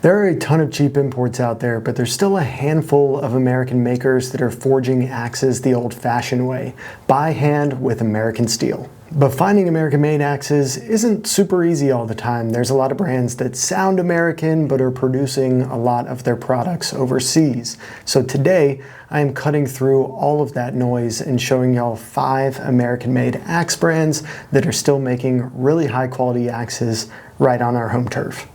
There are a ton of cheap imports out there, but there's still a handful of American makers that are forging axes the old-fashioned way, by hand with American steel. But finding American-made axes isn't super easy all the time. There's a lot of brands that sound American but are producing a lot of their products overseas. So today, I am cutting through all of that noise and showing y'all 5 American-made axe brands that are still making really high-quality axes right on our home turf.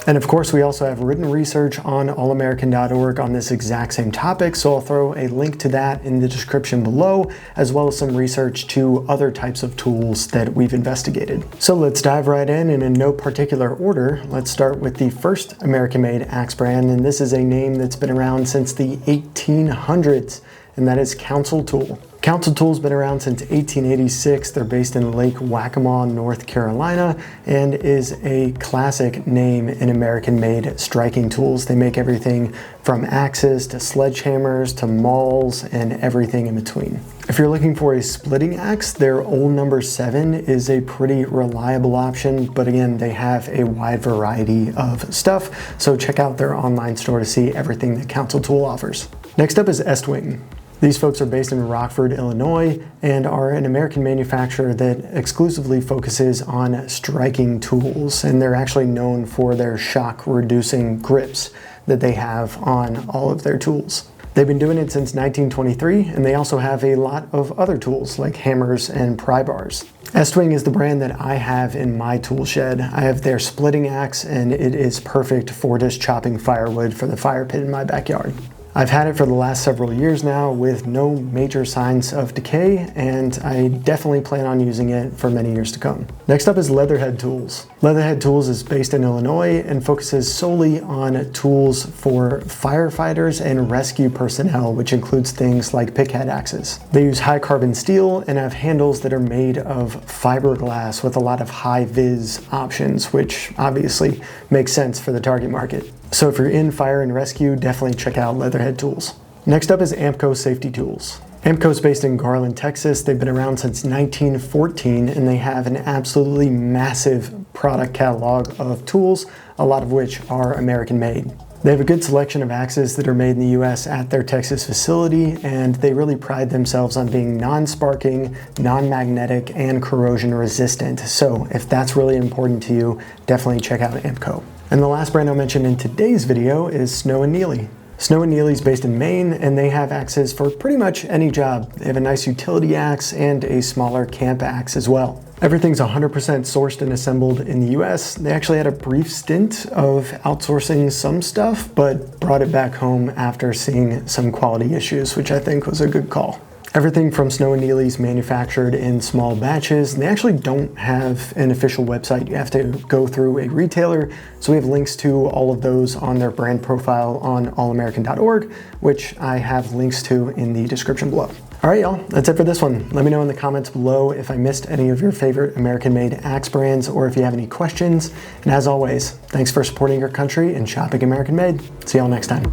And of course, we also have written research on allamerican.org on this exact same topic, so I'll throw a link to that in the description below, as well as some research to other types of tools that we've investigated. So let's dive right in, and in no particular order, let's start with the first American-made axe brand, and this is a name that's been around since the 1800s, and that is Council Tool. Council Tool's been around since 1886. They're based in Lake Waccamaw, North Carolina, and is a classic name in American-made striking tools. They make everything from axes to sledgehammers to mauls and everything in between. If you're looking for a splitting axe, their Old Number 7 is a pretty reliable option, but again, they have a wide variety of stuff, so check out their online store to see everything that Council Tool offers. Next up is Estwing. These folks are based in Rockford, Illinois, and are an American manufacturer that exclusively focuses on striking tools, and they're actually known for their shock-reducing grips that they have on all of their tools. They've been doing it since 1923, and they also have a lot of other tools like hammers and pry bars. Estwing is the brand that I have in my tool shed. I have their splitting axe, and it is perfect for just chopping firewood for the fire pit in my backyard. I've had it for the last several years now with no major signs of decay, and I definitely plan on using it for many years to come. Next up is Leatherhead Tools. Leatherhead Tools is based in Illinois and focuses solely on tools for firefighters and rescue personnel, which includes things like pickhead axes. They use high carbon steel and have handles that are made of fiberglass with a lot of high vis options, which obviously makes sense for the target market. So if you're in fire and rescue, definitely check out Leatherhead Tools. Next up is Amco Safety Tools. Amco is based in Garland, Texas. They've been around since 1914, and they have an absolutely massive product catalog of tools, a lot of which are American made. They have a good selection of axes that are made in the US at their Texas facility, and they really pride themselves on being non-sparking, non-magnetic, and corrosion resistant. So if that's really important to you, definitely check out Amco. And the last brand I'll mention in today's video is Snow & Neely. Snow & Neely is based in Maine, and they have axes for pretty much any job. They have a nice utility axe and a smaller camp axe as well. Everything's 100% sourced and assembled in the US. They actually had a brief stint of outsourcing some stuff, but brought it back home after seeing some quality issues, which I think was a good call. Everything from Snow & Neely is manufactured in small batches. They actually don't have an official website. You have to go through a retailer. So we have links to all of those on their brand profile on allamerican.org, which I have links to in the description below. All right, y'all, that's it for this one. Let me know in the comments below if I missed any of your favorite American-made axe brands or if you have any questions. And as always, thanks for supporting your country and shopping American-made. See y'all next time.